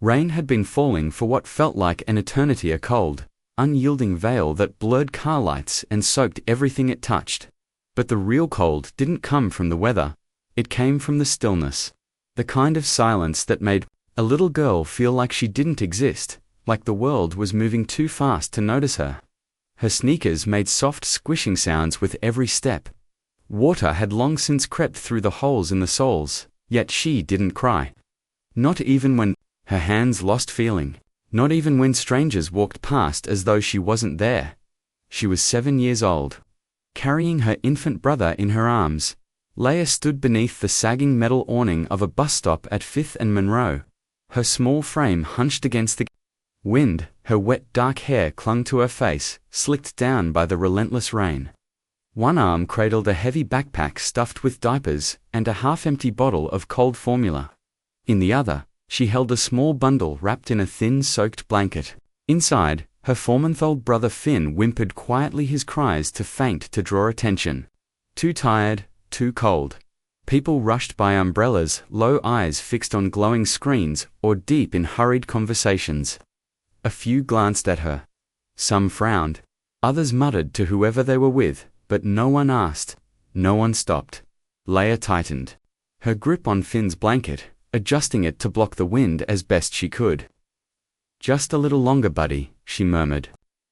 Rain had been falling for what felt like an eternity, a cold, unyielding veil that blurred car lights and soaked everything it touched. But the real cold didn't come from the weather. It came from the stillness. The kind of silence that made a little girl feel like she didn't exist, like the world was moving too fast to notice her. Her sneakers made soft squishing sounds with every step. Water had long since crept through the holes in the soles, yet she didn't cry. Not even when her hands lost feeling. Not even when strangers walked past as though she wasn't there. She was 7 years old. Carrying her infant brother in her arms, Leia stood beneath the sagging metal awning of a bus stop at 5th and Monroe. Her small frame hunched against the wind, her wet dark hair clung to her face, slicked down by the relentless rain. One arm cradled a heavy backpack stuffed with diapers and a half-empty bottle of cold formula. In the other, she held a small bundle wrapped in a thin soaked blanket. Inside, her 4-month-old brother Finn whimpered quietly, his cries too faint to draw attention. Too tired, too cold. People rushed by, umbrellas, low eyes fixed on glowing screens, or deep in hurried conversations. A few glanced at her. Some frowned. Others muttered to whoever they were with, but no one asked. No one stopped. Leia tightened her grip on Finn's blanket, adjusting it to block the wind as best she could. "Just a little longer, buddy," she murmured.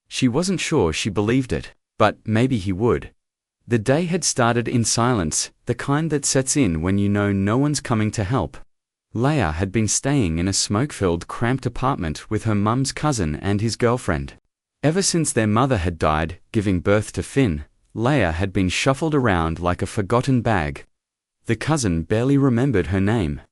She wasn't sure she believed it, but maybe he would. The day had started in silence, the kind that sets in when you know no one's coming to help. Leia had been staying in a smoke-filled, cramped apartment with her mum's cousin and his girlfriend. Ever since their mother had died, giving birth to Finn, Leia had been shuffled around like a forgotten bag. The cousin barely remembered her name.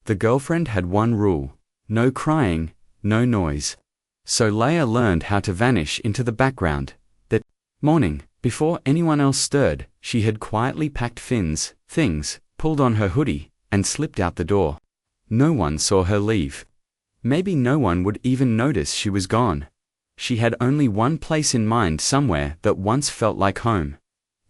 The girlfriend had one rule: no crying, no noise. So Leia learned how to vanish into the background. That morning, before anyone else stirred, she had quietly packed Finn's things, pulled on her hoodie, and slipped out the door. No one saw her leave. Maybe no one would even notice she was gone. She had only one place in mind, somewhere that once felt like home.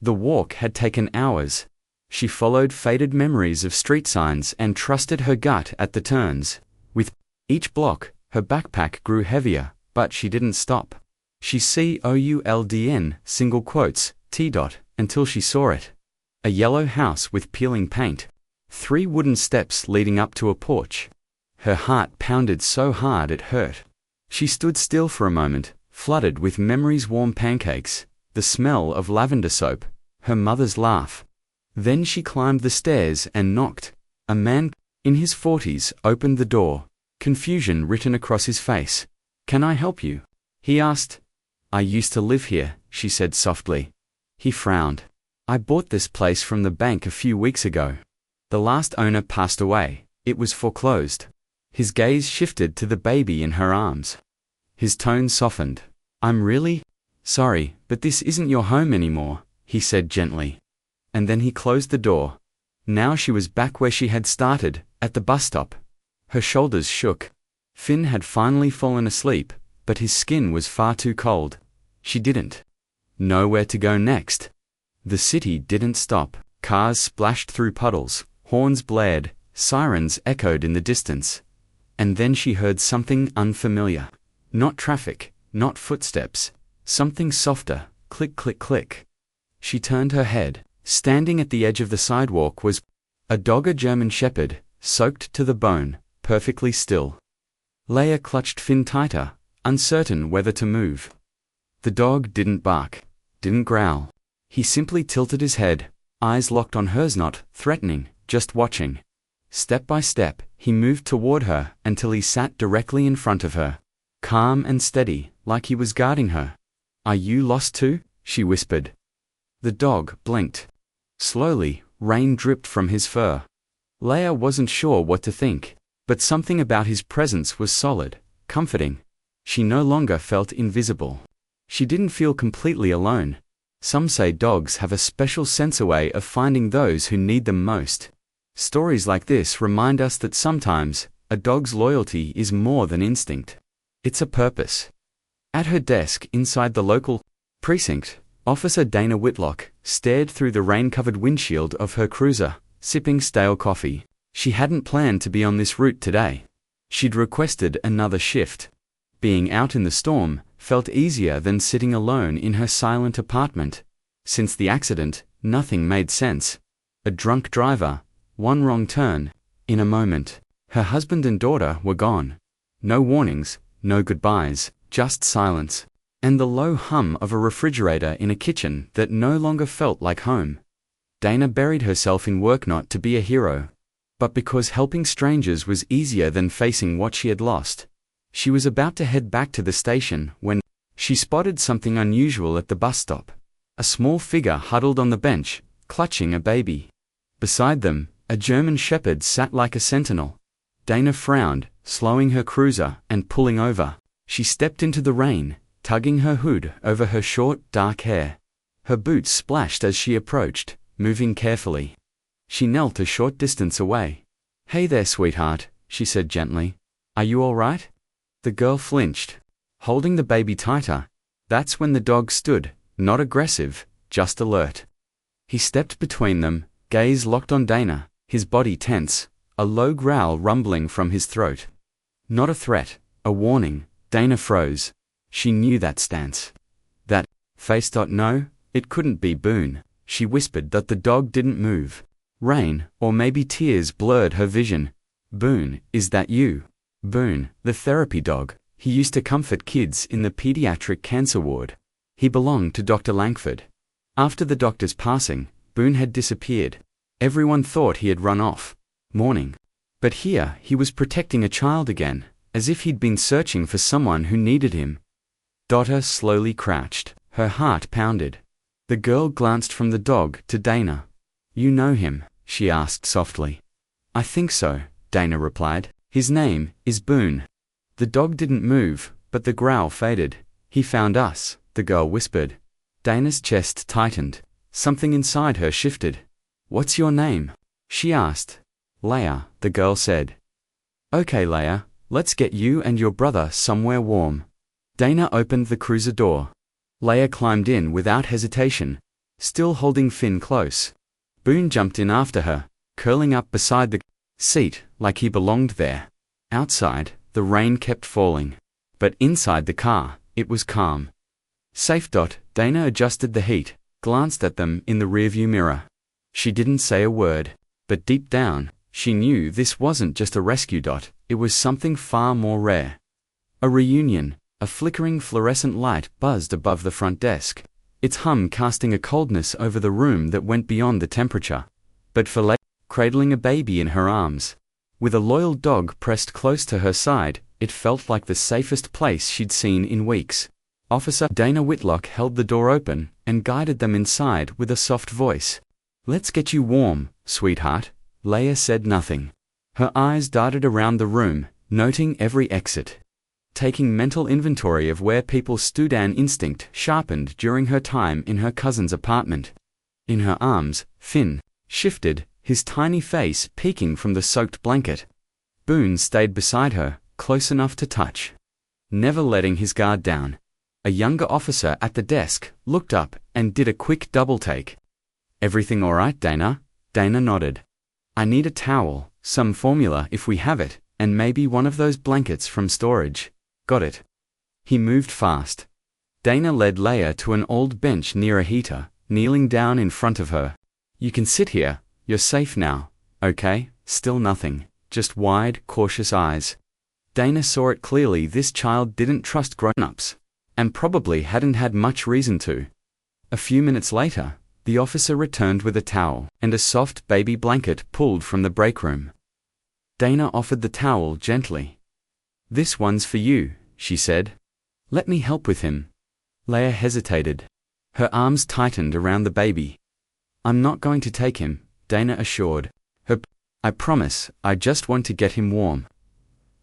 The walk had taken hours. She followed faded memories of street signs and trusted her gut at the turns. With each block, her backpack grew heavier, but she didn't stop. She COULDN, single quotes, T. until she saw it. A yellow house with peeling paint. 3 wooden steps leading up to a porch. Her heart pounded so hard it hurt. She stood still for a moment, flooded with memories: warm pancakes, the smell of lavender soap, her mother's laugh. Then she climbed the stairs and knocked. A man in his 40s opened the door, confusion written across his face. "Can I help you?" he asked. "I used to live here," she said softly. He frowned. "I bought this place from the bank a few weeks ago. The last owner passed away. It was foreclosed." His gaze shifted to the baby in her arms. His tone softened. "I'm really sorry, but this isn't your home anymore," he said gently. And then he closed the door. Now she was back where she had started, at the bus stop. Her shoulders shook. Finn had finally fallen asleep, but his skin was far too cold. She didn't know where to go next. The city didn't stop. Cars splashed through puddles, horns blared, sirens echoed in the distance. And then she heard something unfamiliar. Not traffic, not footsteps. Something softer, click, click, click. She turned her head. Standing at the edge of the sidewalk was a dog, a German shepherd, soaked to the bone, perfectly still. Leia clutched Finn tighter, uncertain whether to move. The dog didn't bark, didn't growl. He simply tilted his head, eyes locked on hers, not threatening, just watching. Step by step, he moved toward her until he sat directly in front of her, calm and steady, like he was guarding her. "Are you lost too?" she whispered. The dog blinked. Slowly, rain dripped from his fur. Leia wasn't sure what to think, but something about his presence was solid, comforting. She no longer felt invisible. She didn't feel completely alone. Some say dogs have a special sensor way of finding those who need them most. Stories like this remind us that sometimes, a dog's loyalty is more than instinct. It's a purpose. At her desk inside the local precinct, Officer Dana Whitlock stared through the rain-covered windshield of her cruiser, sipping stale coffee. She hadn't planned to be on this route today. She'd requested another shift. Being out in the storm felt easier than sitting alone in her silent apartment. Since the accident, nothing made sense. A drunk driver, one wrong turn, in a moment. Her husband and daughter were gone. No warnings, no goodbyes, just silence. And the low hum of a refrigerator in a kitchen that no longer felt like home. Dana buried herself in work not to be a hero, but because helping strangers was easier than facing what she had lost. She was about to head back to the station when she spotted something unusual at the bus stop. A small figure huddled on the bench, clutching a baby. Beside them, a German shepherd sat like a sentinel. Dana frowned, slowing her cruiser and pulling over. She stepped into the rain, tugging her hood over her short, dark hair. Her boots splashed as she approached, moving carefully. She knelt a short distance away. "Hey there, sweetheart," she said gently. "Are you all right?" The girl flinched, holding the baby tighter. That's when the dog stood, not aggressive, just alert. He stepped between them, gaze locked on Dana, his body tense, a low growl rumbling from his throat. Not a threat, a warning. Dana froze. She knew that stance. That face. No, it couldn't be Boone. She whispered that the dog didn't move. Rain, or maybe tears, blurred her vision. "Boone, is that you?" Boone, the therapy dog. He used to comfort kids in the pediatric cancer ward. He belonged to Dr. Langford. After the doctor's passing, Boone had disappeared. Everyone thought he had run off, mourning. But here he was protecting a child again, as if he'd been searching for someone who needed him. Dota slowly crouched, her heart pounded. The girl glanced from the dog to Dana. "You know him?" she asked softly. "I think so," Dana replied. "His name is Boone." The dog didn't move, but the growl faded. "He found us," the girl whispered. Dana's chest tightened. Something inside her shifted. "What's your name?" she asked. "Leia," the girl said. "Okay, Leia, let's get you and your brother somewhere warm." Dana opened the cruiser door. Leia climbed in without hesitation, still holding Finn close. Boone jumped in after her, curling up beside the seat like he belonged there. Outside, the rain kept falling, but inside the car, it was calm. Safe. Dana adjusted the heat, glanced at them in the rearview mirror. She didn't say a word, but deep down, she knew this wasn't just a rescue. It was something far more rare. A reunion. A flickering fluorescent light buzzed above the front desk, its hum casting a coldness over the room that went beyond the temperature. But for Leia, cradling a baby in her arms, with a loyal dog pressed close to her side, it felt like the safest place she'd seen in weeks. Officer Dana Whitlock held the door open and guided them inside with a soft voice. "Let's get you warm, sweetheart." Leia said nothing. Her eyes darted around the room, noting every exit. Taking mental inventory of where people stood. An instinct sharpened during her time in her cousin's apartment. In her arms, Finn shifted, his tiny face peeking from the soaked blanket. Boone stayed beside her, close enough to touch, never letting his guard down. A younger officer at the desk looked up and did a quick double-take. "Everything all right, Dana?" Dana nodded. "I need a towel, some formula if we have it, and maybe one of those blankets from storage." "Got it." He moved fast. Dana led Leia to an old bench near a heater, kneeling down in front of her. "You can sit here, you're safe now, okay?" Still nothing, just wide, cautious eyes. Dana saw it clearly. This child didn't trust grown-ups, and probably hadn't had much reason to. A few minutes later, the officer returned with a towel and a soft baby blanket pulled from the break room. Dana offered the towel gently. "This one's for you," she said. "Let me help with him." Leia hesitated. Her arms tightened around the baby. "I'm not going to take him," Dana assured her. "I promise, I just want to get him warm."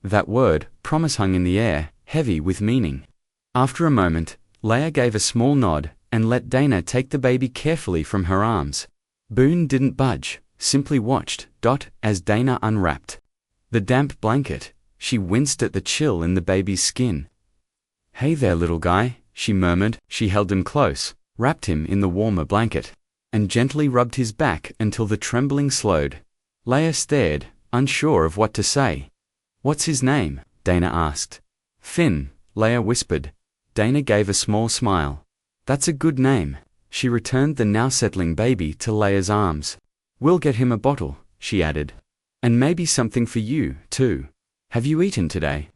That word, promise, hung in the air, heavy with meaning. After a moment, Leia gave a small nod and let Dana take the baby carefully from her arms. Boone didn't budge, simply watched, as Dana unwrapped the damp blanket. She winced at the chill in the baby's skin. "Hey there, little guy," she murmured. She held him close, wrapped him in the warmer blanket, and gently rubbed his back until the trembling slowed. Leia stared, unsure of what to say. "What's his name?" Dana asked. "Finn," Leia whispered. Dana gave a small smile. "That's a good name." She returned the now settling baby to Leia's arms. "We'll get him a bottle," she added. "And maybe something for you, too. Have you eaten today?"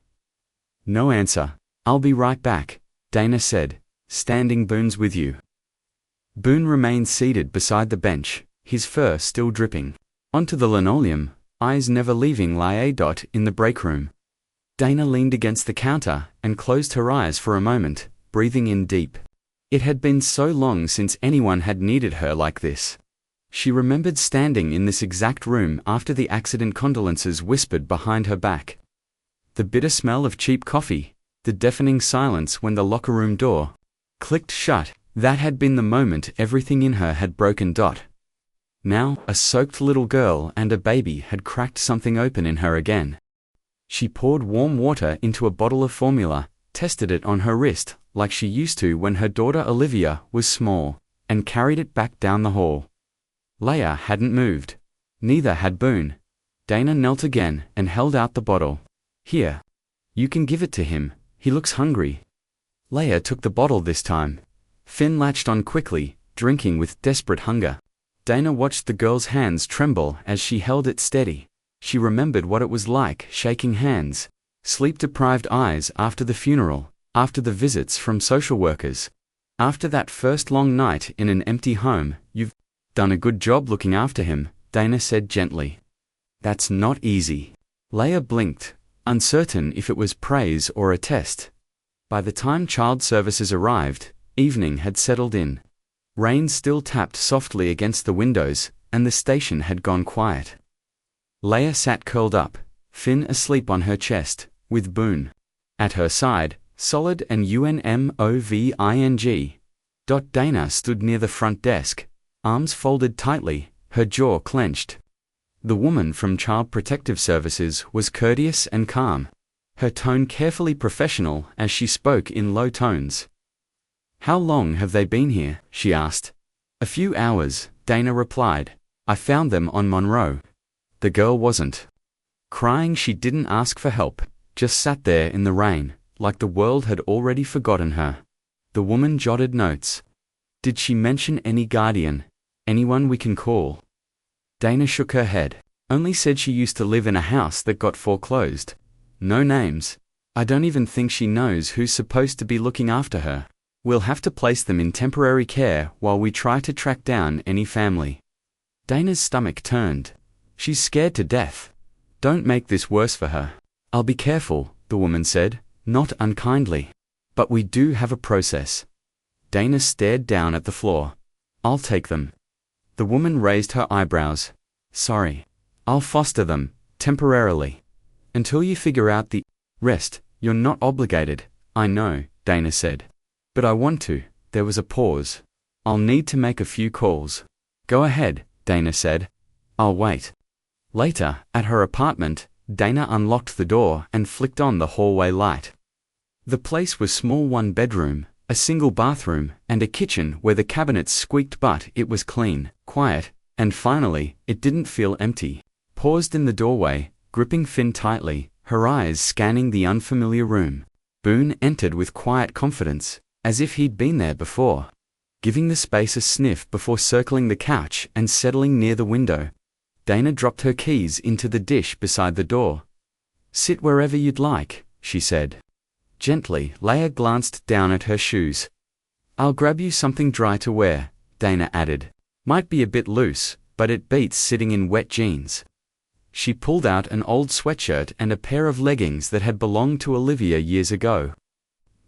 No answer. "I'll be right back," Dana said, standing Boone's with you. Boone remained seated beside the bench, his fur still dripping. Onto the linoleum, eyes never leaving Leia. In the break room. Dana leaned against the counter and closed her eyes for a moment, breathing in deep. It had been so long since anyone had needed her like this. She remembered standing in this exact room after the accident, condolences whispered behind her back. The bitter smell of cheap coffee, the deafening silence when the locker room door clicked shut, that had been the moment everything in her had broken. Now, a soaked little girl and a baby had cracked something open in her again. She poured warm water into a bottle of formula, tested it on her wrist, like she used to when her daughter Olivia was small, and carried it back down the hall. Leia hadn't moved. Neither had Boone. Dana knelt again and held out the bottle. "Here. You can give it to him. He looks hungry." Leia took the bottle this time. Finn latched on quickly, drinking with desperate hunger. Dana watched the girl's hands tremble as she held it steady. She remembered what it was like shaking hands, sleep-deprived eyes after the funeral, after the visits from social workers. After that first long night in an empty home. "You've done a good job looking after him," Dana said gently. "That's not easy." Leia blinked, uncertain if it was praise or a test. By the time child services arrived, evening had settled in. Rain still tapped softly against the windows, and the station had gone quiet. Leia sat curled up, Finn asleep on her chest, with Boone at her side, solid and unmoving. Dana stood near the front desk, arms folded tightly, her jaw clenched. The woman from Child Protective Services was courteous and calm, her tone carefully professional as she spoke in low tones. "How long have they been here?" she asked. "A few hours," Dana replied. "I found them on Monroe." The girl wasn't crying. She didn't ask for help, just sat there in the rain, like the world had already forgotten her. The woman jotted notes. "Did she mention any guardian? Anyone we can call?" Dana shook her head. "Only said she used to live in a house that got foreclosed. No names. I don't even think she knows who's supposed to be looking after her. We'll have to place them in temporary care while we try to track down any family." Dana's stomach turned. "She's scared to death. Don't make this worse for her." "I'll be careful," the woman said, not unkindly. "But we do have a process." Dana stared down at the floor. "I'll take them." The woman raised her eyebrows. "Sorry. I'll foster them, temporarily. Until you figure out the rest. You're not obligated, I know," Dana said. "But I want to." There was a pause. "I'll need to make a few calls." "Go ahead," Dana said. "I'll wait." Later, at her apartment, Dana unlocked the door and flicked on the hallway light. The place was small, one bedroom, a single bathroom, and a kitchen where the cabinets squeaked, but it was clean, quiet, and finally, it didn't feel empty. Paused in the doorway, gripping Finn tightly, her eyes scanning the unfamiliar room. Boone entered with quiet confidence, as if he'd been there before. Giving the space a sniff before circling the couch and settling near the window. Dana dropped her keys into the dish beside the door. "Sit wherever you'd like," she said. Gently, Leia glanced down at her shoes. "I'll grab you something dry to wear," Dana added. "Might be a bit loose, but it beats sitting in wet jeans." She pulled out an old sweatshirt and a pair of leggings that had belonged to Olivia years ago.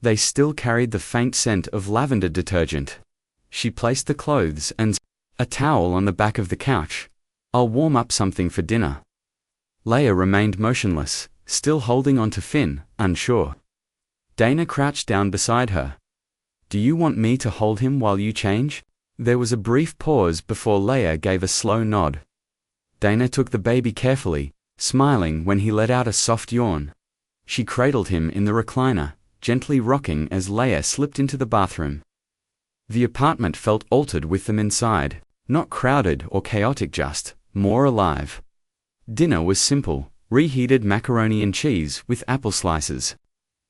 They still carried the faint scent of lavender detergent. She placed the clothes and a towel on the back of the couch. "I'll warm up something for dinner." Leia remained motionless, still holding on to Finn, unsure. Dana crouched down beside her. "Do you want me to hold him while you change?" There was a brief pause before Leia gave a slow nod. Dana took the baby carefully, smiling when he let out a soft yawn. She cradled him in the recliner, gently rocking as Leia slipped into the bathroom. The apartment felt altered with them inside, not crowded or chaotic, just more alive. Dinner was simple, reheated macaroni and cheese with apple slices.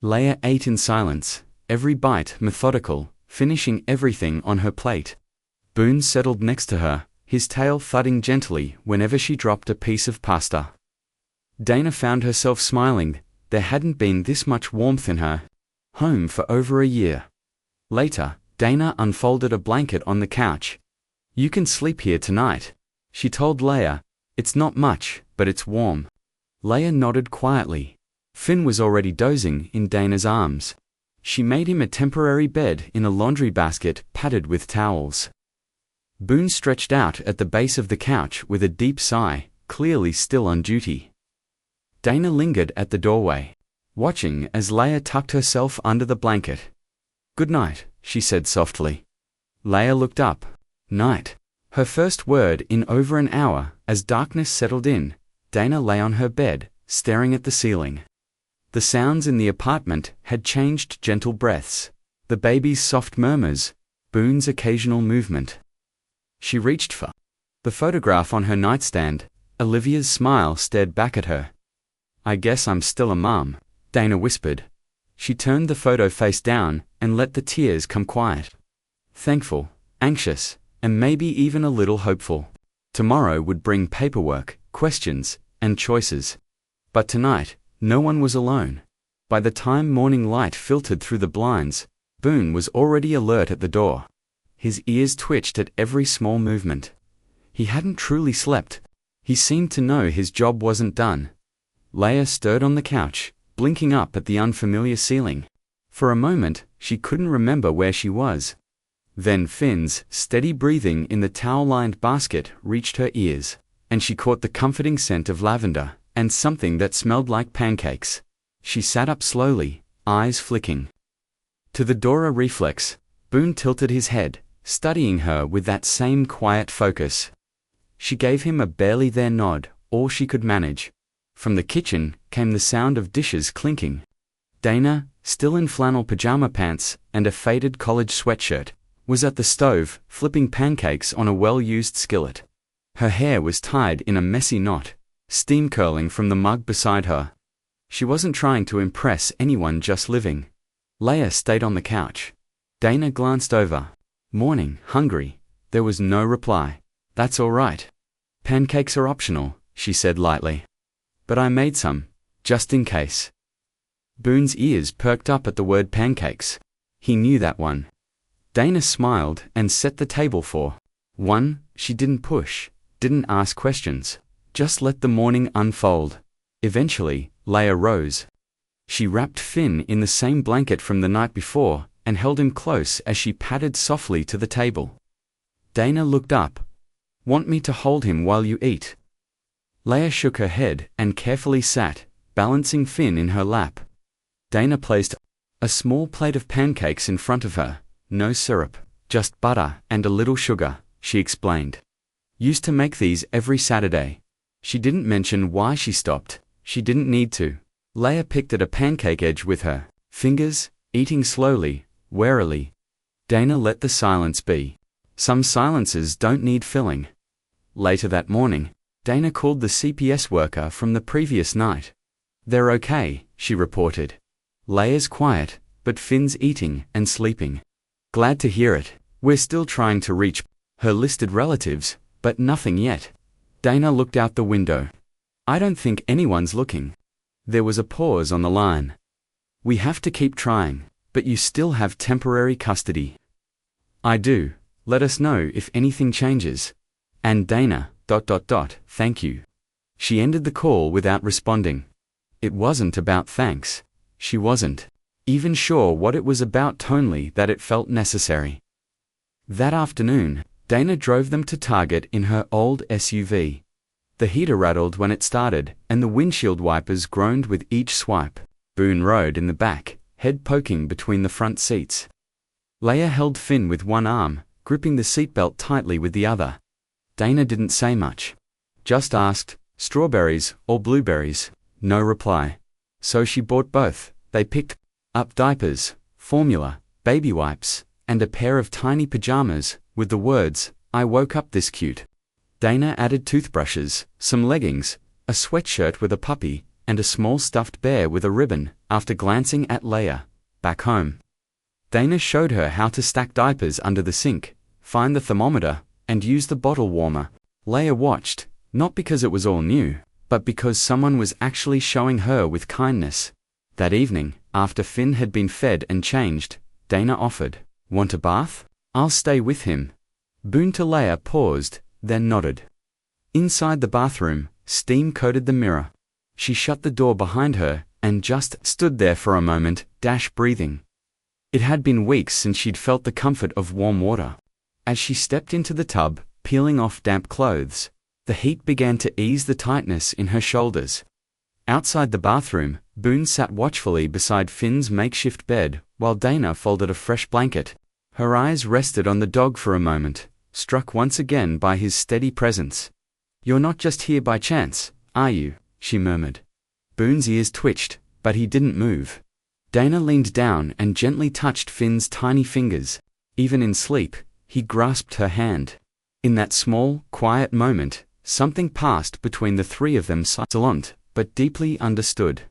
Leia ate in silence, every bite methodical, finishing everything on her plate. Boone settled next to her, his tail thudding gently whenever she dropped a piece of pasta. Dana found herself smiling. There hadn't been this much warmth in her home for over a year. Later, Dana unfolded a blanket on the couch. "You can sleep here tonight," she told Leia. "It's not much, but it's warm." Leia nodded quietly. Finn was already dozing in Dana's arms. She made him a temporary bed in a laundry basket padded with towels. Boone stretched out at the base of the couch with a deep sigh, clearly still on duty. Dana lingered at the doorway, watching as Leia tucked herself under the blanket. "Good night," she said softly. Leia looked up. "Night." Her first word in over an hour. As darkness settled in, Dana lay on her bed, staring at the ceiling. The sounds in the apartment had changed: gentle breaths, the baby's soft murmurs, Boone's occasional movement. She reached for the photograph on her nightstand. Olivia's smile stared back at her. "I guess I'm still a mom," Dana whispered. She turned the photo face down and let the tears come quiet. Thankful, anxious, and maybe even a little hopeful. Tomorrow would bring paperwork, questions, and choices. But tonight, no one was alone. By the time morning light filtered through the blinds, Boone was already alert at the door. His ears twitched at every small movement. He hadn't truly slept. He seemed to know his job wasn't done. Leia stirred on the couch, blinking up at the unfamiliar ceiling. For a moment, she couldn't remember where she was. Then Finn's steady breathing in the towel-lined basket reached her ears, and she caught the comforting scent of lavender and something that smelled like pancakes. She sat up slowly, eyes flicking. To the Dora reflex, Boone tilted his head, studying her with that same quiet focus. She gave him a barely there nod, all she could manage. From the kitchen came the sound of dishes clinking. Dana, still in flannel pajama pants and a faded college sweatshirt, was at the stove, flipping pancakes on a well-used skillet. Her hair was tied in a messy knot, steam curling from the mug beside her. She wasn't trying to impress anyone, just living. Leia stayed on the couch. Dana glanced over. "Morning, hungry?" There was no reply. "That's all right. Pancakes are optional," she said lightly. "But I made some, just in case." Boone's ears perked up at the word pancakes. He knew that one. Dana smiled and set the table for one. She didn't push, didn't ask questions, just let the morning unfold. Eventually, Leia rose. She wrapped Finn in the same blanket from the night before and held him close as she padded softly to the table. Dana looked up. "Want me to hold him while you eat?" Leia shook her head and carefully sat, balancing Finn in her lap. Dana placed a small plate of pancakes in front of her. "No syrup, just butter and a little sugar," she explained. "Used to make these every Saturday." She didn't mention why she stopped. She didn't need to. Leia picked at a pancake edge with her fingers, eating slowly, warily. Dana let the silence be. Some silences don't need filling. Later that morning, Dana called the CPS worker from the previous night. "They're okay," she reported. "Leia's quiet, but Finn's eating and sleeping." "Glad to hear it. We're still trying to reach her listed relatives, but nothing yet." Dana looked out the window. "I don't think anyone's looking." There was a pause on the line. "We have to keep trying, but you still have temporary custody." "I do. Let us know if anything changes." And Dana, ... "Thank you." She ended the call without responding. It wasn't about thanks. She wasn't even sure what it was about tonally that it felt necessary. That afternoon, Dana drove them to Target in her old SUV. The heater rattled when it started, and the windshield wipers groaned with each swipe. Boone rode in the back, head poking between the front seats. Leia held Finn with one arm, gripping the seatbelt tightly with the other. Dana didn't say much. Just asked, "Strawberries or blueberries?" No reply. So she bought both. They picked up diapers, formula, baby wipes, and a pair of tiny pajamas, with the words, "I woke up this cute." Dana added toothbrushes, some leggings, a sweatshirt with a puppy, and a small stuffed bear with a ribbon. After glancing at Leia, back home, Dana showed her how to stack diapers under the sink, find the thermometer, and use the bottle warmer. Leia watched, not because it was all new, but because someone was actually showing her with kindness. That evening, after Finn had been fed and changed, Dana offered, "Want a bath? I'll stay with him." Boone to Leia paused, then nodded. Inside the bathroom, steam coated the mirror. She shut the door behind her and just stood there for a moment, breathing. It had been weeks since she'd felt the comfort of warm water. As she stepped into the tub, peeling off damp clothes, the heat began to ease the tightness in her shoulders. Outside the bathroom, Boone sat watchfully beside Finn's makeshift bed while Dana folded a fresh blanket. Her eyes rested on the dog for a moment, struck once again by his steady presence. "You're not just here by chance, are you?" she murmured. Boone's ears twitched, but he didn't move. Dana leaned down and gently touched Finn's tiny fingers. Even in sleep, he grasped her hand. In that small, quiet moment, something passed between the three of them, silent, but deeply understood.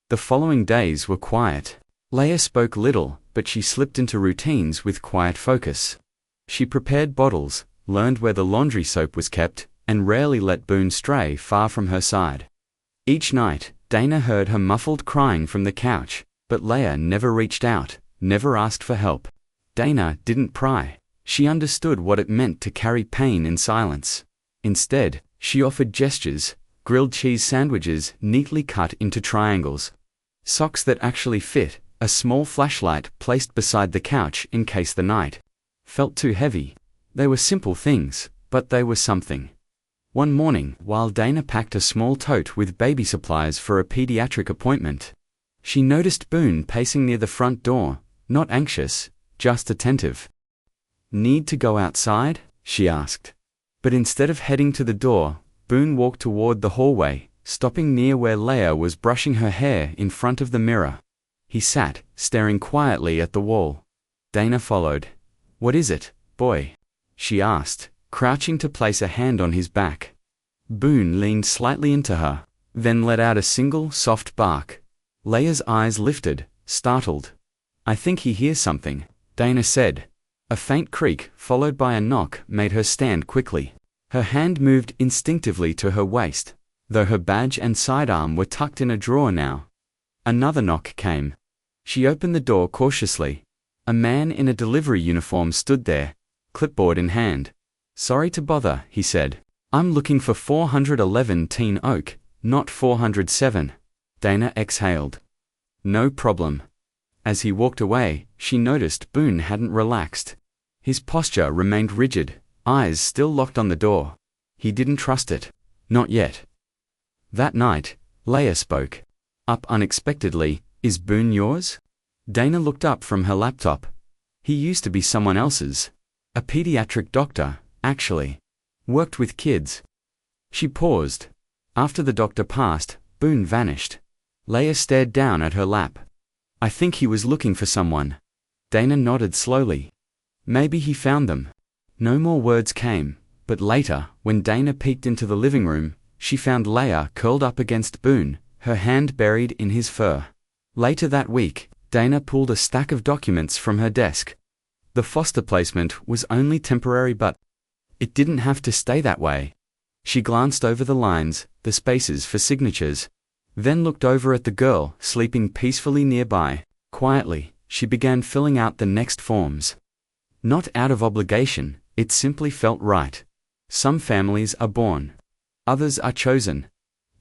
The following days were quiet. Leia spoke little, but she slipped into routines with quiet focus. She prepared bottles, learned where the laundry soap was kept, and rarely let Boone stray far from her side. Each night, Dana heard her muffled crying from the couch, but Leia never reached out, never asked for help. Dana didn't pry. She understood what it meant to carry pain in silence. Instead, she offered gestures, grilled cheese sandwiches neatly cut into triangles, socks that actually fit, a small flashlight placed beside the couch in case the night felt too heavy. They were simple things, but they were something. One morning, while Dana packed a small tote with baby supplies for a pediatric appointment, she noticed Boone pacing near the front door, not anxious, just attentive. "Need to go outside?" she asked. But instead of heading to the door, Boone walked toward the hallway, stopping near where Leia was brushing her hair in front of the mirror. He sat, staring quietly at the wall. Dana followed. "What is it, boy?" she asked, crouching to place a hand on his back. Boone leaned slightly into her, then let out a single, soft bark. Leia's eyes lifted, startled. "I think he hears something," Dana said. A faint creak, followed by a knock, made her stand quickly. Her hand moved instinctively to her waist, though her badge and sidearm were tucked in a drawer now. Another knock came. She opened the door cautiously. A man in a delivery uniform stood there, clipboard in hand. "Sorry to bother," he said. "I'm looking for 411 Teen Oak, not 407. Dana exhaled. "No problem." As he walked away, she noticed Boone hadn't relaxed. His posture remained rigid, eyes still locked on the door. He didn't trust it. Not yet. That night, Leia spoke. Up unexpectedly, "Is Boone yours?" Dana looked up from her laptop. "He used to be someone else's. A pediatric doctor, actually. Worked with kids." She paused. After the doctor passed, Boone vanished. Leia stared down at her lap. "I think he was looking for someone." Dana nodded slowly. "Maybe he found them." No more words came, but later, when Dana peeked into the living room, she found Leia curled up against Boone, her hand buried in his fur. Later that week, Dana pulled a stack of documents from her desk. The foster placement was only temporary, but it didn't have to stay that way. She glanced over the lines, the spaces for signatures, then looked over at the girl sleeping peacefully nearby. Quietly, she began filling out the next forms. Not out of obligation, it simply felt right. Some families are born. Others are chosen.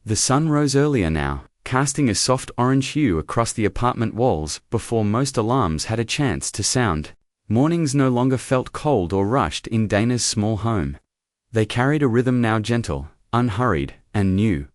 The sun rose earlier now, casting a soft orange hue across the apartment walls before most alarms had a chance to sound. Mornings no longer felt cold or rushed in Dana's small home. They carried a rhythm now gentle, unhurried, and new.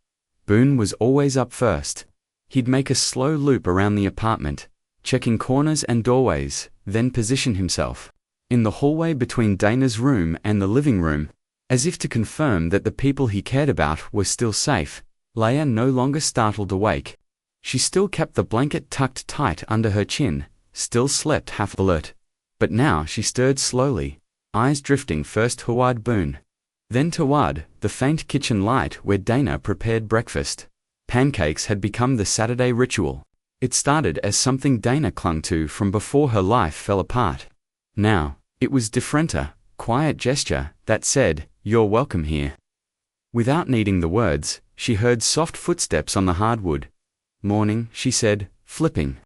Boone was always up first. He'd make a slow loop around the apartment, checking corners and doorways, then position himself in the hallway between Dana's room and the living room, as if to confirm that the people he cared about were still safe. Leia no longer startled awake. She still kept the blanket tucked tight under her chin, still slept half alert. But now she stirred slowly, eyes drifting first toward Boone, Then toward the faint kitchen light where Dana prepared breakfast. Pancakes had become the Saturday ritual. It started as something Dana clung to from before her life fell apart. Now, it was different, a quiet gesture that said, "You're welcome here." Without needing the words, she heard soft footsteps on the hardwood. "Morning," she said, flipping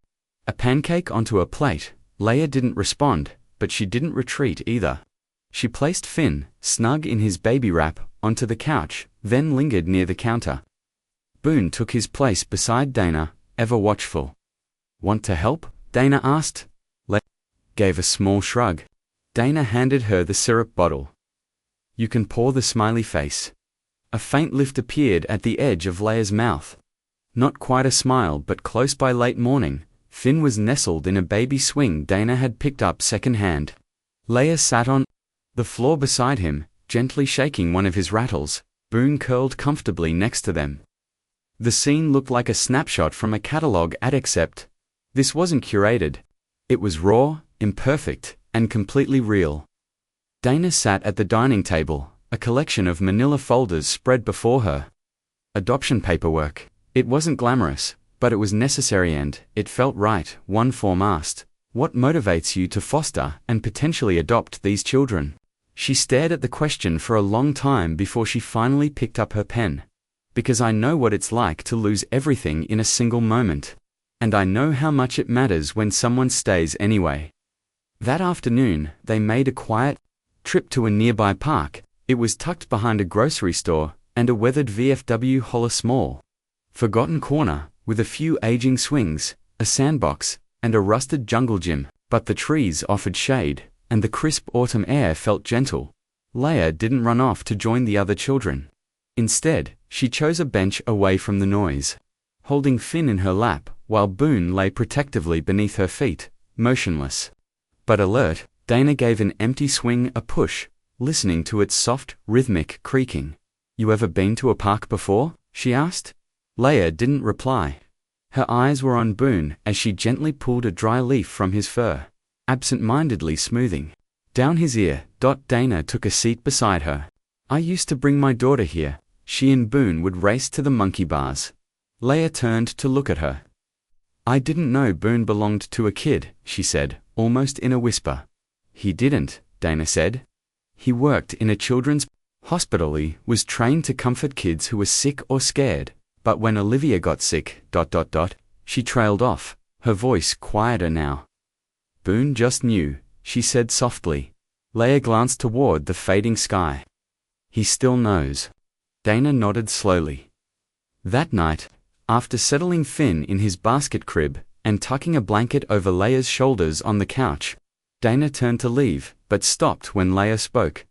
a pancake onto a plate. Leia didn't respond, but she didn't retreat either. She placed Finn, snug in his baby wrap, onto the couch, then lingered near the counter. Boone took his place beside Dana, ever watchful. "Want to help?" Dana asked. Leia gave a small shrug. Dana handed her the syrup bottle. "You can pour the smiley face." A faint lift appeared at the edge of Leia's mouth. Not quite a smile, but close by late morning, Finn was nestled in a baby swing Dana had picked up second-hand. Leia sat on the floor beside him, gently shaking one of his rattles. Boone curled comfortably next to them. The scene looked like a snapshot from a catalog ad, except this wasn't curated. It was raw, imperfect, and completely real. Dana sat at the dining table, a collection of manila folders spread before her. Adoption paperwork. It wasn't glamorous, but it was necessary and it felt right. One form asked, "What motivates you to foster and potentially adopt these children?" She stared at the question for a long time before she finally picked up her pen. "Because I know what it's like to lose everything in a single moment. And I know how much it matters when someone stays anyway." That afternoon, they made a quiet trip to a nearby park. It was tucked behind a grocery store and a weathered VFW Holler small forgotten corner, with a few aging swings, a sandbox, and a rusted jungle gym. But the trees offered shade, and the crisp autumn air felt gentle. Leia didn't run off to join the other children. Instead, she chose a bench away from the noise, holding Finn in her lap, while Boone lay protectively beneath her feet, motionless. But alert, Dana gave an empty swing a push, listening to its soft, rhythmic creaking. "You ever been to a park before?" she asked. Leia didn't reply. Her eyes were on Boone as she gently pulled a dry leaf from his fur, absent-mindedly smoothing down his ear. Dana took a seat beside her. "I used to bring my daughter here." She and Boone would race to the monkey bars. Leia turned to look at her. "I didn't know Boone belonged to a kid," she said, almost in a whisper. "He didn't," Dana said. "He worked in a children's hospital. He was trained to comfort kids who were sick or scared. But when Olivia got sick, she trailed off, her voice quieter now. Boone just knew," she said softly. Leia glanced toward the fading sky. "He still knows." Dana nodded slowly. That night, after settling Finn in his basket crib and tucking a blanket over Leia's shoulders on the couch, Dana turned to leave, but stopped when Leia spoke.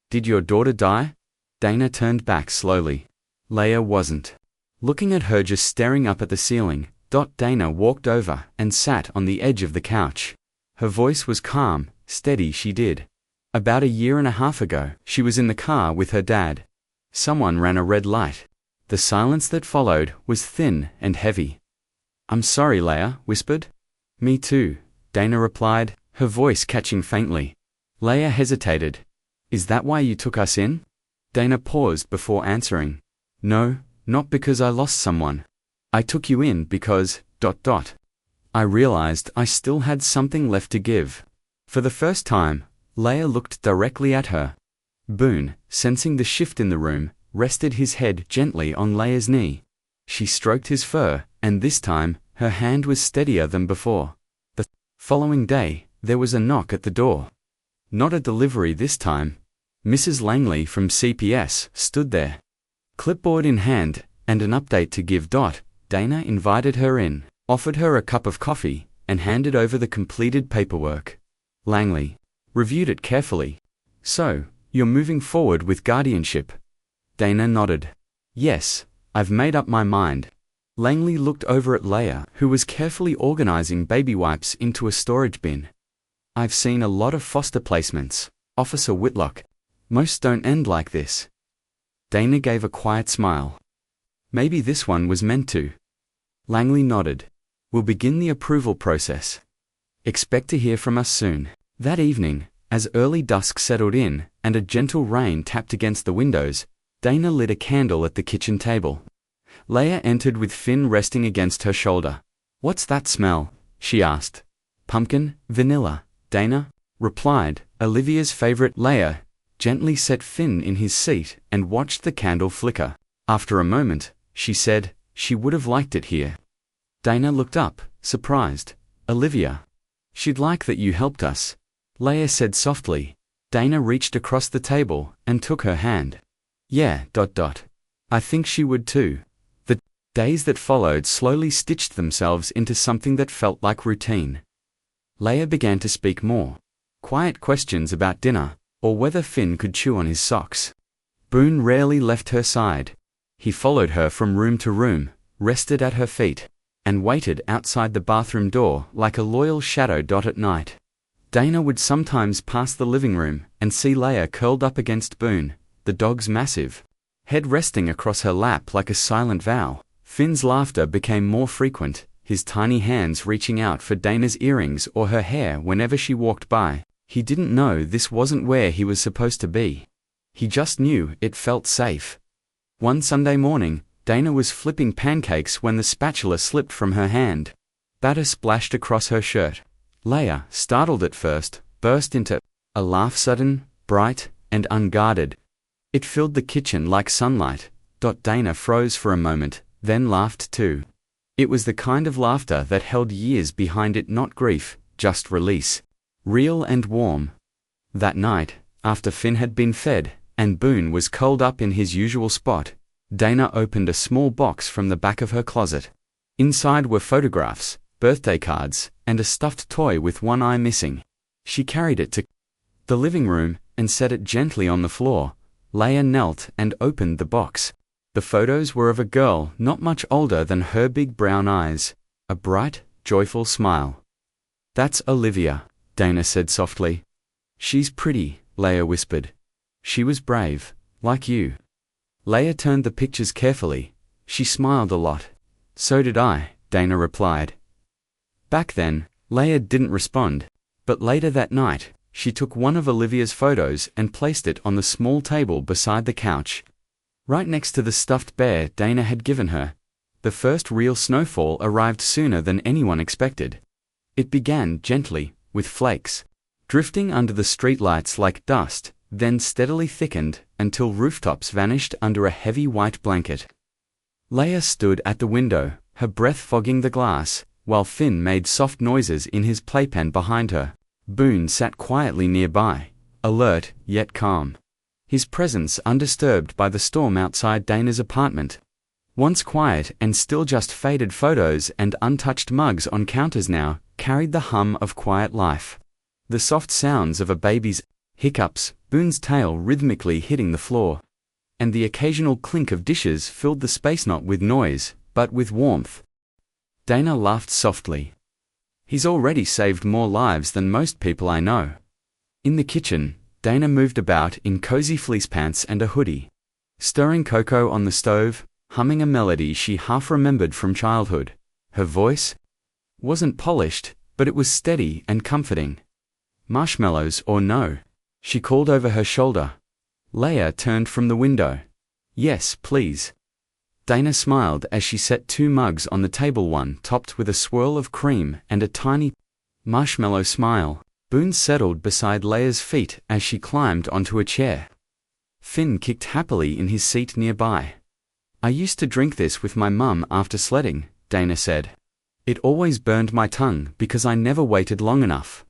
"Did your daughter die?" Dana turned back slowly. Leia wasn't. Looking at her just staring up at the ceiling, Dana walked over and sat on the edge of the couch. Her voice was calm, steady. "She did. About a year and a half ago, she was in the car with her dad. Someone ran a red light." The silence that followed was thin and heavy. "I'm sorry," Leia whispered. "Me too," Dana replied, her voice catching faintly. Leia hesitated. "Is that why you took us in?" Dana paused before answering. "No, not because I lost someone. I took you in because, I realized I still had something left to give." For the first time, Leia looked directly at her. Boone, sensing the shift in the room, rested his head gently on Leia's knee. She stroked his fur, and this time, her hand was steadier than before. The following day, there was a knock at the door. Not a delivery this time. Mrs. Langley from CPS stood there, clipboard in hand, and an update to give. Dana invited her in, offered her a cup of coffee, and handed over the completed paperwork. Langley reviewed it carefully. "So, you're moving forward with guardianship?" Dana nodded. "Yes, I've made up my mind." Langley looked over at Leia, who was carefully organizing baby wipes into a storage bin. "I've seen a lot of foster placements, Officer Whitlock. Most don't end like this." Dana gave a quiet smile. "Maybe this one was meant to." Langley nodded. "We'll begin the approval process. Expect to hear from us soon." That evening, as early dusk settled in, and a gentle rain tapped against the windows, Dana lit a candle at the kitchen table. Leia entered with Finn resting against her shoulder. "What's that smell?" she asked. "Pumpkin, vanilla," Dana replied. Olivia's favorite. Leia gently set Finn in his seat and watched the candle flicker. After a moment, she said, "She would have liked it here." Dana looked up, surprised. "Olivia, she'd like that you helped us," Leia said softly. Dana reached across the table and took her hand. "Yeah, I think she would too." The days that followed slowly stitched themselves into something that felt like routine. Leia began to speak more. Quiet questions about dinner, or whether Finn could chew on his socks. Boone rarely left her side. He followed her from room to room, rested at her feet, and waited outside the bathroom door like a loyal shadow. At night, Dana would sometimes pass the living room and see Leia curled up against Boone, the dog's massive head resting across her lap like a silent vow. Finn's laughter became more frequent, his tiny hands reaching out for Dana's earrings or her hair whenever she walked by. He didn't know this wasn't where he was supposed to be. He just knew it felt safe. One Sunday morning, Dana was flipping pancakes when the spatula slipped from her hand. Batter splashed across her shirt. Leia, startled at first, burst into a laugh, sudden, bright, and unguarded. It filled the kitchen like sunlight. Dana froze for a moment, then laughed too. It was the kind of laughter that held years behind it, not grief, just release. Real and warm. That night, after Finn had been fed, and Boone was curled up in his usual spot, Dana opened a small box from the back of her closet. Inside were photographs, birthday cards, and a stuffed toy with one eye missing. She carried it to the living room and set it gently on the floor. Leia knelt and opened the box. The photos were of a girl not much older than her, big brown eyes, a bright, joyful smile. "That's Olivia," Dana said softly. "She's pretty," Leia whispered. "She was brave, like you." Leia turned the pictures carefully. "She smiled a lot." "So did I," Dana replied. Back then, Leia didn't respond, but later that night, she took one of Olivia's photos and placed it on the small table beside the couch, right next to the stuffed bear Dana had given her. The first real snowfall arrived sooner than anyone expected. It began gently, with flakes, drifting under the streetlights like dust, then steadily thickened until rooftops vanished under a heavy white blanket. Leia stood at the window, her breath fogging the glass, while Finn made soft noises in his playpen behind her. Boone sat quietly nearby, alert yet calm, his presence undisturbed by the storm outside Dana's apartment. Once quiet and still, just faded photos and untouched mugs on counters now carried the hum of quiet life. The soft sounds of a baby's hiccups, Boone's tail rhythmically hitting the floor, and the occasional clink of dishes filled the space, not with noise, but with warmth. Dana laughed softly. "He's already saved more lives than most people I know." In the kitchen, Dana moved about in cozy fleece pants and a hoodie, stirring cocoa on the stove, humming a melody she half remembered from childhood. Her voice wasn't polished, but it was steady and comforting. "Marshmallows or no?" she called over her shoulder. Leia turned from the window. "Yes, please." Dana smiled as she set two mugs on the table, one topped with a swirl of cream and a tiny marshmallow smile. Boone settled beside Leia's feet as she climbed onto a chair. Finn kicked happily in his seat nearby. "I used to drink this with my mum after sledding," Dana said. "It always burned my tongue because I never waited long enough."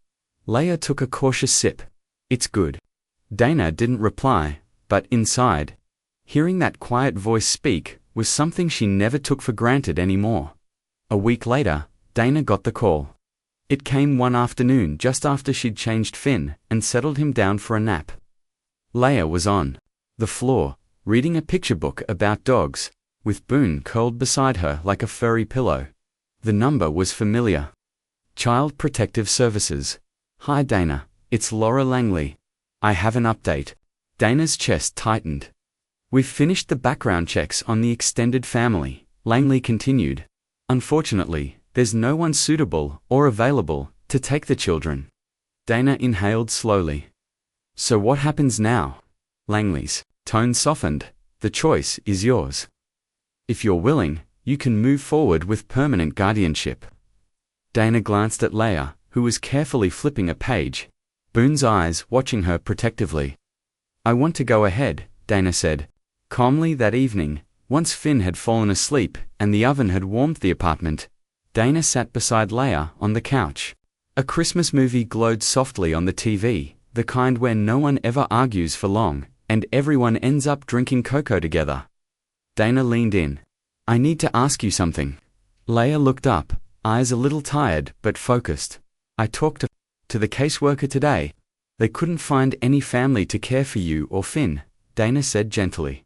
Leia took a cautious sip. "It's good." Dana didn't reply, but inside, hearing that quiet voice speak was something she never took for granted anymore. A week later, Dana got the call. It came one afternoon just after she'd changed Finn and settled him down for a nap. Leia was on the floor, reading a picture book about dogs, with Boone curled beside her like a furry pillow. The number was familiar. Child Protective Services. "Hi Dana, it's Laura Langley. I have an update." Dana's chest tightened. "We've finished the background checks on the extended family," Langley continued. "Unfortunately, there's no one suitable or available to take the children." Dana inhaled slowly. So what happens now? Langley's tone softened. The choice is yours. If you're willing, you can move forward with permanent guardianship. Dana glanced at Leia, who was carefully flipping a page, Boone's eyes watching her protectively. I want to go ahead, Dana said. Calmly that evening, once Finn had fallen asleep and the oven had warmed the apartment, Dana sat beside Leia on the couch. A Christmas movie glowed softly on the TV, the kind where no one ever argues for long, and everyone ends up drinking cocoa together. Dana leaned in. I need to ask you something. Leia looked up, eyes a little tired but focused. I talked to the caseworker today. They couldn't find any family to care for you or Finn, Dana said gently.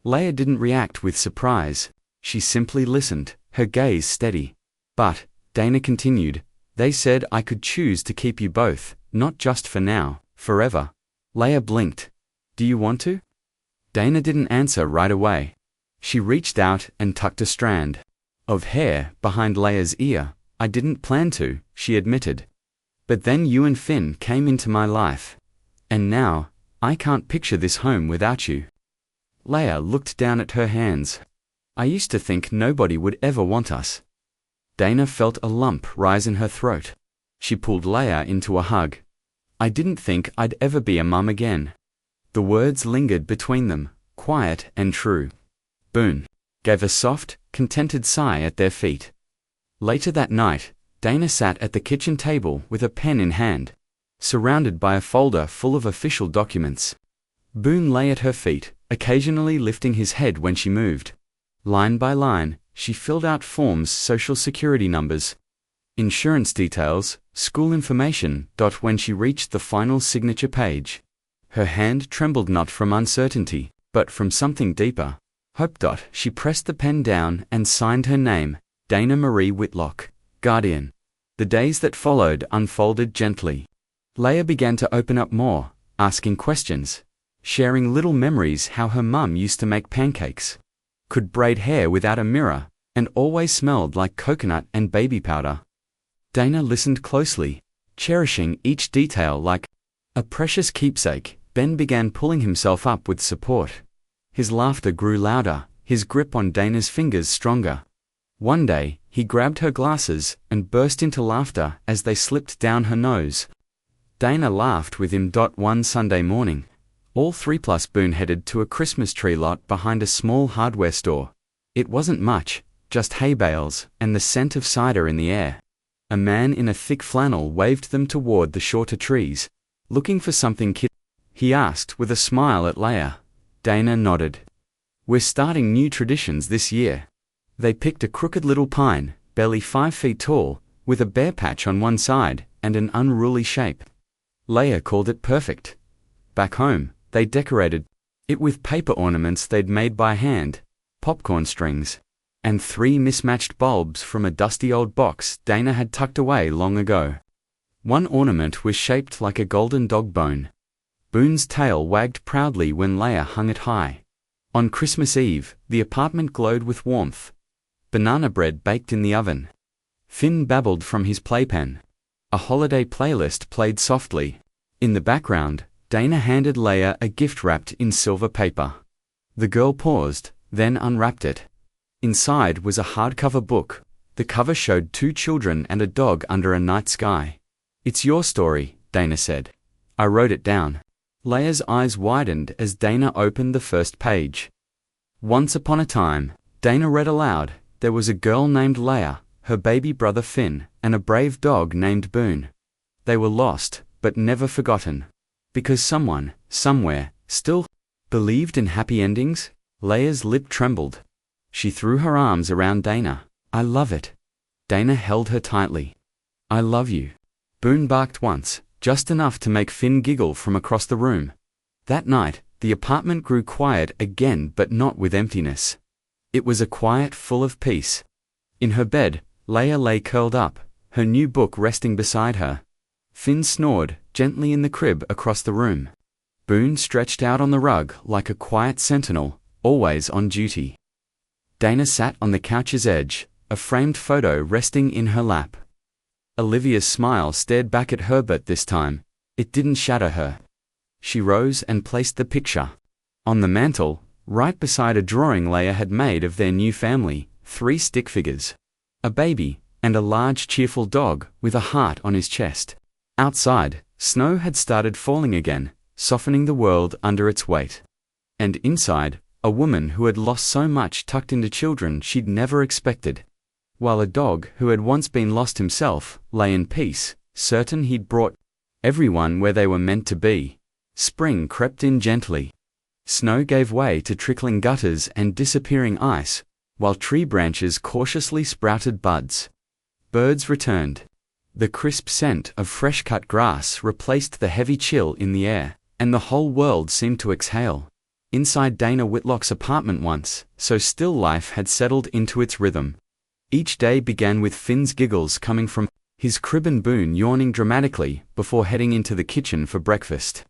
Leia didn't react with surprise. She simply listened, her gaze steady. But, Dana continued, they said I could choose to keep you both, not just for now, forever. Leia blinked. Do you want to? Dana didn't answer right away. She reached out and tucked a strand of hair behind Leia's ear. I didn't plan to, she admitted. But then you and Finn came into my life. And now, I can't picture this home without you. Leia looked down at her hands. I used to think nobody would ever want us. Dana felt a lump rise in her throat. She pulled Leia into a hug. I didn't think I'd ever be a mum again. The words lingered between them, quiet and true. Boone gave a soft, contented sigh at their feet. Later that night, Dana sat at the kitchen table with a pen in hand, surrounded by a folder full of official documents. Boone lay at her feet, occasionally lifting his head when she moved. Line by line, she filled out forms, social security numbers, insurance details, school information. When she reached the final signature page, her hand trembled not from uncertainty, but from something deeper. Hope. She pressed the pen down and signed her name, Dana Marie Whitlock, Guardian. The days that followed unfolded gently. Leia began to open up more, asking questions, sharing little memories how her mum used to make pancakes, could braid hair without a mirror, and always smelled like coconut and baby powder. Dana listened closely, cherishing each detail like a precious keepsake. Ben began pulling himself up with support. His laughter grew louder, his grip on Dana's fingers stronger. One day, he grabbed her glasses and burst into laughter as they slipped down her nose. Dana laughed with him. One Sunday morning, all three plus Boone headed to a Christmas tree lot behind a small hardware store. It wasn't much, just hay bales and the scent of cider in the air. A man in a thick flannel waved them toward the shorter trees. Looking for something, kid? He asked with a smile at Leia. Dana nodded. We're starting new traditions this year. They picked a crooked little pine, barely 5 feet tall, with a bare patch on one side and an unruly shape. Leia called it perfect. Back home, they decorated it with paper ornaments they'd made by hand, popcorn strings, and 3 mismatched bulbs from a dusty old box Dana had tucked away long ago. One ornament was shaped like a golden dog bone. Boone's tail wagged proudly when Leia hung it high. On Christmas Eve, the apartment glowed with warmth. Banana bread baked in the oven. Finn babbled from his playpen. A holiday playlist played softly. In the background, Dana handed Leia a gift wrapped in silver paper. The girl paused, then unwrapped it. Inside was a hardcover book. The cover showed 2 children and a dog under a night sky. It's your story, Dana said. I wrote it down. Leia's eyes widened as Dana opened the first page. Once upon a time, Dana read aloud, there was a girl named Leia, her baby brother Finn, and a brave dog named Boone. They were lost, but never forgotten. Because someone, somewhere, still believed in happy endings. Leia's lip trembled. She threw her arms around Dana. I love it. Dana held her tightly. I love you. Boone barked once, just enough to make Finn giggle from across the room. That night, the apartment grew quiet again, but not with emptiness. It was a quiet full of peace. In her bed, Leia lay curled up, her new book resting beside her. Finn snored gently in the crib across the room. Boone stretched out on the rug like a quiet sentinel, always on duty. Dana sat on the couch's edge, a framed photo resting in her lap. Olivia's smile stared back at her, but this time, it didn't shatter her. She rose and placed the picture on the mantel, right beside a drawing Leia had made of their new family, 3 stick figures, a baby, and a large cheerful dog with a heart on his chest. Outside, snow had started falling again, softening the world under its weight. And inside, a woman who had lost so much tucked into children she'd never expected, while a dog who had once been lost himself lay in peace, certain he'd brought everyone where they were meant to be. Spring crept in gently. Snow gave way to trickling gutters and disappearing ice, while tree branches cautiously sprouted buds. Birds returned. The crisp scent of fresh-cut grass replaced the heavy chill in the air, and the whole world seemed to exhale. Inside Dana Whitlock's apartment once, so still life had settled into its rhythm. Each day began with Finn's giggles coming from his crib and Boone yawning dramatically before heading into the kitchen for breakfast.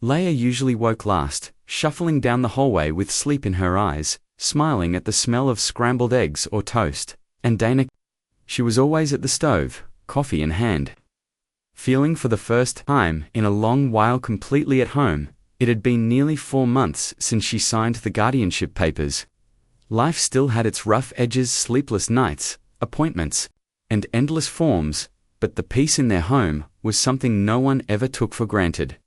Leia usually woke last, shuffling down the hallway with sleep in her eyes, smiling at the smell of scrambled eggs or toast, and Dana, she was always at the stove, coffee in hand. Feeling for the first time in a long while completely at home, it had been nearly 4 months since she signed the guardianship papers. Life still had its rough edges, sleepless nights, appointments, and endless forms, but the peace in their home was something no one ever took for granted.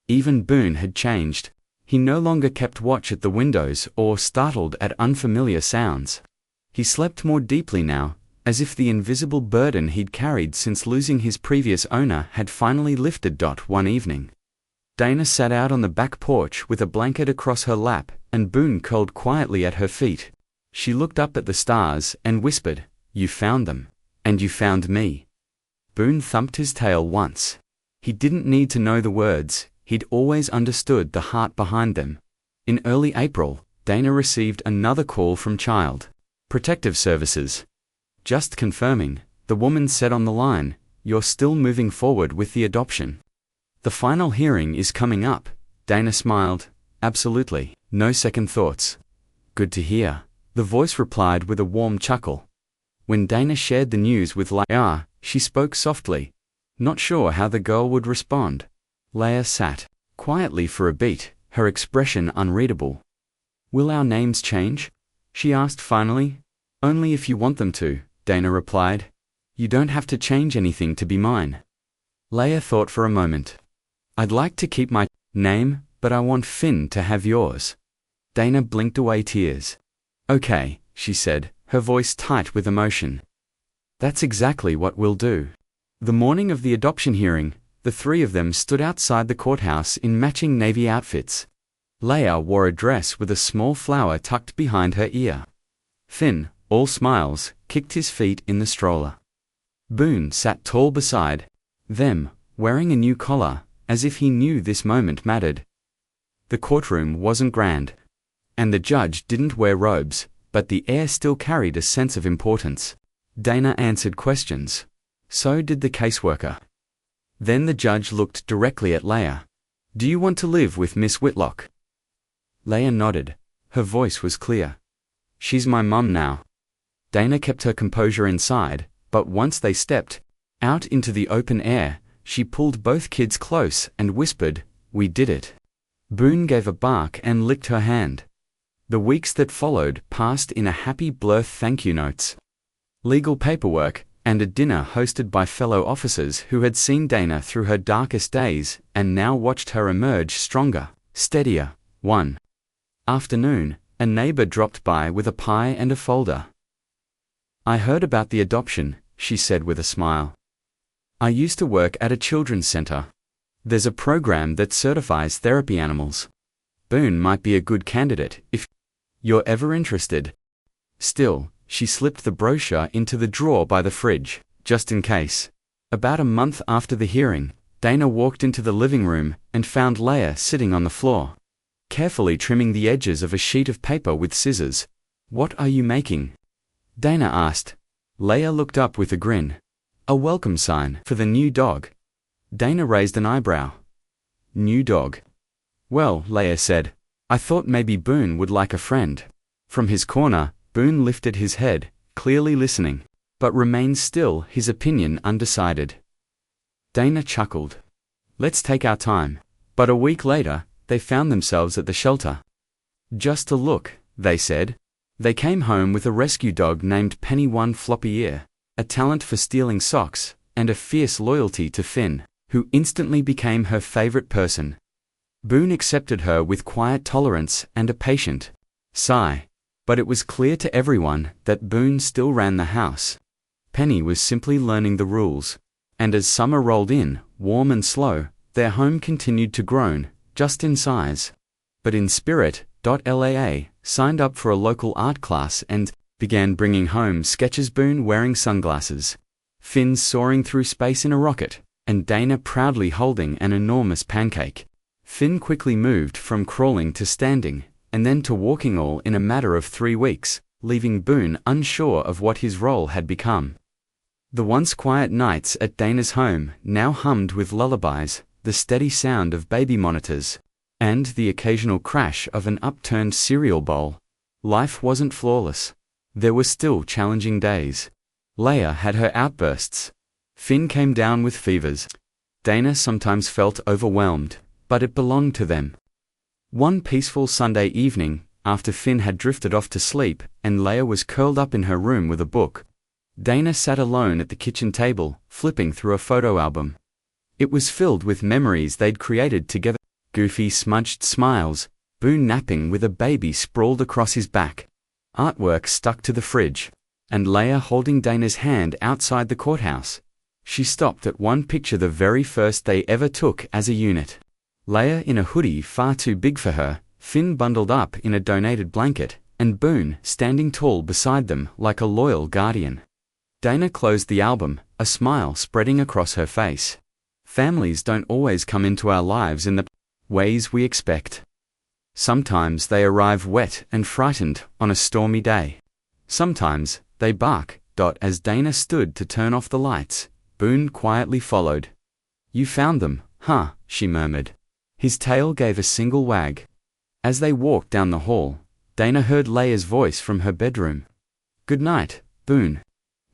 Even Boone had changed. He no longer kept watch at the windows or startled at unfamiliar sounds. He slept more deeply now, as if the invisible burden he'd carried since losing his previous owner had finally lifted. One evening, Dana sat out on the back porch with a blanket across her lap, and Boone curled quietly at her feet. She looked up at the stars and whispered, "You found them. And you found me." Boone thumped his tail once. He didn't need to know the words, he'd always understood the heart behind them. In early April, Dana received another call from Child Protective Services. "Just confirming," the woman said on the line, "you're still moving forward with the adoption." "The final hearing is coming up," Dana smiled. "Absolutely, no second thoughts." "Good to hear," the voice replied with a warm chuckle. When Dana shared the news with Leia, she spoke softly, not sure how the girl would respond. Leia sat quietly for a beat, her expression unreadable. "Will our names change?" she asked finally. "Only if you want them to," Dana replied. "You don't have to change anything to be mine." Leia thought for a moment. "I'd like to keep my name, but I want Finn to have yours." Dana blinked away tears. "Okay," she said, her voice tight with emotion. "That's exactly what we'll do." The morning of the adoption hearing, the 3 of them stood outside the courthouse in matching navy outfits. Leia wore a dress with a small flower tucked behind her ear. Finn, all smiles, kicked his feet in the stroller. Boone sat tall beside them, wearing a new collar, as if he knew this moment mattered. The courtroom wasn't grand, and the judge didn't wear robes, but the air still carried a sense of importance. Dana answered questions. So did the caseworker. Then the judge looked directly at Leia. "Do you want to live with Miss Whitlock?" Leia nodded. Her voice was clear. "She's my mum now." Dana kept her composure inside, but once they stepped out into the open air, she pulled both kids close and whispered, "We did it." Boone gave a bark and licked her hand. The weeks that followed passed in a happy blur of thank you notes, legal paperwork, and a dinner hosted by fellow officers who had seen Dana through her darkest days and now watched her emerge stronger, steadier. One afternoon, a neighbor dropped by with a pie and a folder. "I heard about the adoption," she said with a smile. "I used to work at a children's center. There's a program that certifies therapy animals. Boone might be a good candidate if you're ever interested." Still, she slipped the brochure into the drawer by the fridge, just in case. About a month after the hearing, Dana walked into the living room and found Leia sitting on the floor, carefully trimming the edges of a sheet of paper with scissors. "What are you making?" Dana asked. Leia looked up with a grin. "A welcome sign for the new dog." Dana raised an eyebrow. "New dog?" "Well," Leia said, "I thought maybe Boone would like a friend." From his corner, Boone lifted his head, clearly listening, but remained still, his opinion undecided. Dana chuckled. "Let's take our time. But a week later, they found themselves at the shelter. "Just a look," they said. They came home with a rescue dog named Penny One Floppy Ear, a talent for stealing socks, and a fierce loyalty to Finn, who instantly became her favorite person. Boone accepted her with quiet tolerance and a patient sigh. But it was clear to everyone that Boone still ran the house. Penny was simply learning the rules. And as summer rolled in, warm and slow, their home continued to grow, just in size. But in spirit, LAA signed up for a local art class and began bringing home sketches. Boone wearing sunglasses, Finn soaring through space in a rocket, and Dana proudly holding an enormous pancake. Finn quickly moved from crawling to standing, and then to walking, all in a matter of 3 weeks, leaving Boone unsure of what his role had become. The once quiet nights at Dana's home now hummed with lullabies, the steady sound of baby monitors, and the occasional crash of an upturned cereal bowl. Life wasn't flawless. There were still challenging days. Leia had her outbursts. Finn came down with fevers. Dana sometimes felt overwhelmed, but it belonged to them. One peaceful Sunday evening, after Finn had drifted off to sleep and Leia was curled up in her room with a book, Dana sat alone at the kitchen table, flipping through a photo album. It was filled with memories they'd created together. Goofy smudged smiles, Boone napping with a baby sprawled across his back, artwork stuck to the fridge, and Leia holding Dana's hand outside the courthouse. She stopped at one picture, the very first they ever took as a unit. Leia in a hoodie far too big for her, Finn bundled up in a donated blanket, and Boone standing tall beside them like a loyal guardian. Dana closed the album, a smile spreading across her face. Families don't always come into our lives in the ways we expect. Sometimes they arrive wet and frightened on a stormy day. Sometimes they bark. As Dana stood to turn off the lights, Boone quietly followed. "You found them, huh?" she murmured. His tail gave a single wag. As they walked down the hall, Dana heard Leia's voice from her bedroom. "Good night, Boone."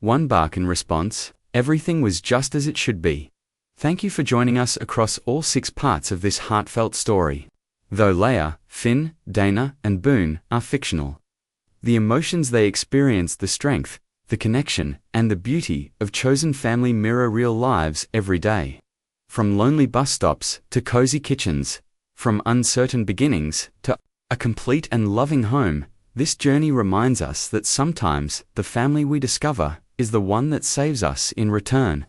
One bark in response. Everything was just as it should be. Thank you for joining us across all 6 parts of this heartfelt story. Though Leia, Finn, Dana, and Boone are fictional, the emotions they experience, the strength, the connection, and the beauty of chosen family mirror real lives every day. From lonely bus stops to cozy kitchens, from uncertain beginnings to a complete and loving home, this journey reminds us that sometimes the family we discover is the one that saves us in return.